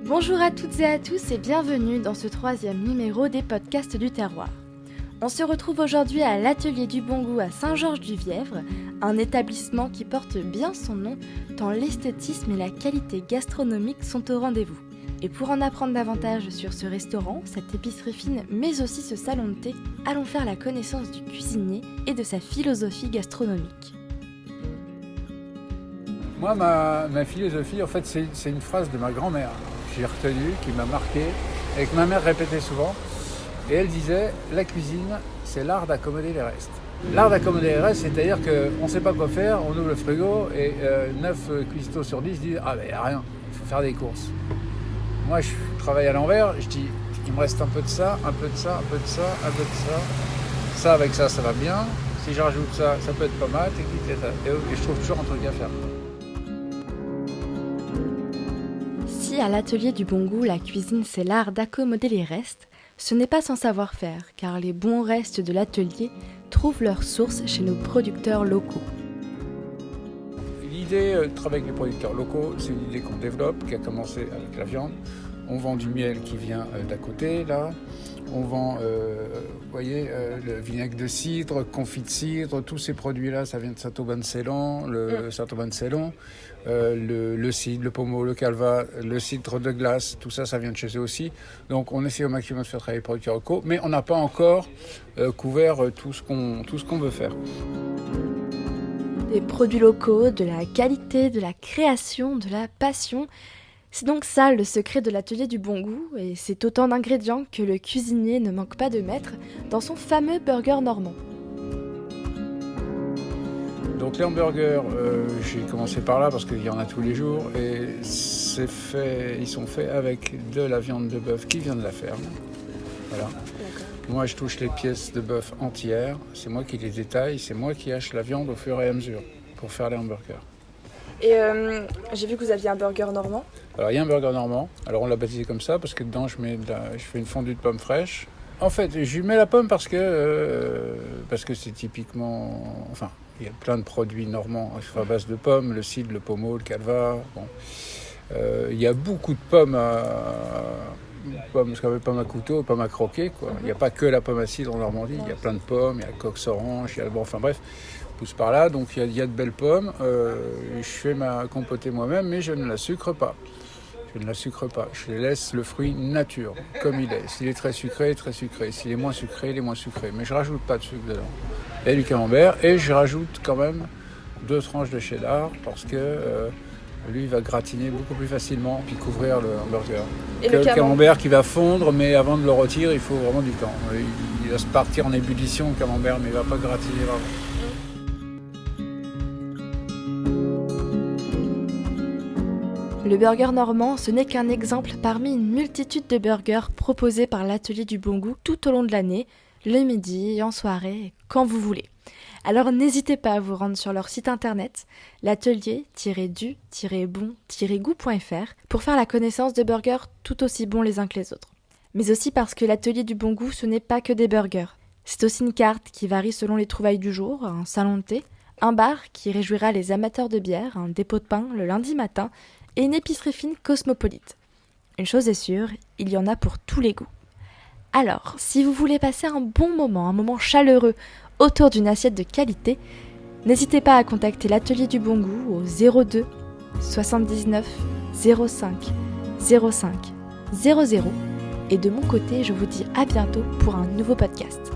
Bonjour à toutes et à tous et bienvenue dans ce 3e numéro des podcasts du terroir. On se retrouve aujourd'hui à l'Atelier du Bon Goût à Saint-Georges-du-Vièvre, un établissement qui porte bien son nom tant l'esthétisme et la qualité gastronomique sont au rendez-vous. Et pour en apprendre davantage sur ce restaurant, cette épicerie fine mais aussi ce salon de thé, allons faire la connaissance du cuisinier et de sa philosophie gastronomique. Moi, ma philosophie, en fait, c'est une phrase de ma grand-mère que j'ai retenue, qui m'a marqué, et que ma mère répétait souvent. Et elle disait, la cuisine, c'est l'art d'accommoder les restes. L'art d'accommoder les restes, c'est-à-dire qu'on ne sait pas quoi faire, on ouvre le frigo, et 9 cuistots sur 10 disent, ah ben il n'y a rien, il faut faire des courses. Moi, je travaille à l'envers, je dis, il me reste un peu de ça, un peu de ça, un peu de ça, un peu de ça. Ça, avec ça va bien. Si je rajoute ça, ça peut être pas mal, et je trouve toujours un truc à faire. Si à l'Atelier du Bon Goût, la cuisine c'est l'art d'accommoder les restes, ce n'est pas sans savoir-faire, car les bons restes de l'atelier trouvent leur source chez nos producteurs locaux. L'idée de travailler avec les producteurs locaux, c'est une idée qu'on développe, qui a commencé avec la viande. On vend du miel qui vient d'à côté, là. On vend, le vinaigre de cidre, confit de cidre, tous ces produits-là, ça vient de Château-Bonne-Célon, le cidre, le pommeau, le calva, le cidre de glace, tout ça, ça vient de chez eux aussi. Donc on essaie au maximum de faire travailler les producteurs locaux, mais on n'a pas encore couvert tout ce qu'on veut faire. Des produits locaux, de la qualité, de la création, de la passion. C'est donc ça le secret de l'Atelier du Bon Goût, et c'est autant d'ingrédients que le cuisinier ne manque pas de mettre dans son fameux burger normand. Donc les hamburgers, j'ai commencé par là parce qu'il y en a tous les jours, et ils sont faits avec de la viande de bœuf qui vient de la ferme. Voilà. Moi je touche les pièces de bœuf entières, c'est moi qui les détaille, c'est moi qui hache la viande au fur et à mesure pour faire les hamburgers. Et j'ai vu que vous aviez un burger normand. Alors il y a un burger normand, alors on l'a baptisé comme ça parce que dedans je fais une fondue de pommes fraîches. En fait, je lui mets la pomme parce que c'est typiquement... Enfin, il y a plein de produits normands à base de pommes, le cidre, le pommeau, le calva. Bon. Il y a beaucoup de pommes ce qu'on appelle pommes à couteau, pommes à croquer, quoi. Il n'y a pas que la pomme à cidre en Normandie, il y a plein de pommes, il y a la coque orange, enfin bref, pousse par là, donc il y a de belles pommes. Je fais ma compotée moi-même, mais je ne la sucre pas. Je laisse le fruit nature, comme il est. S'il est très sucré, très sucré. S'il est moins sucré, il est moins sucré. Mais je ne rajoute pas de sucre dedans. Et du camembert, et je rajoute quand même 2 tranches de cheddar, parce que lui, il va gratiner beaucoup plus facilement, puis couvrir le hamburger. Et le camembert qui va fondre, mais avant de le retirer, il faut vraiment du temps. Il va se partir en ébullition, le camembert, mais il ne va pas gratiner vraiment. Le burger normand, ce n'est qu'un exemple parmi une multitude de burgers proposés par l'Atelier du Bon Goût tout au long de l'année, le midi, en soirée, quand vous voulez. Alors n'hésitez pas à vous rendre sur leur site internet, l'atelier-du-bon-goût.fr pour faire la connaissance de burgers tout aussi bons les uns que les autres. Mais aussi parce que l'Atelier du Bon Goût, ce n'est pas que des burgers. C'est aussi une carte qui varie selon les trouvailles du jour, un salon de thé, un bar qui réjouira les amateurs de bière, un dépôt de pain le lundi matin, et une épicerie fine cosmopolite. Une chose est sûre, il y en a pour tous les goûts. Alors, si vous voulez passer un bon moment, un moment chaleureux autour d'une assiette de qualité, n'hésitez pas à contacter l'Atelier du Bon Goût au 02 79 05 05 00. Et de mon côté, je vous dis à bientôt pour un nouveau podcast.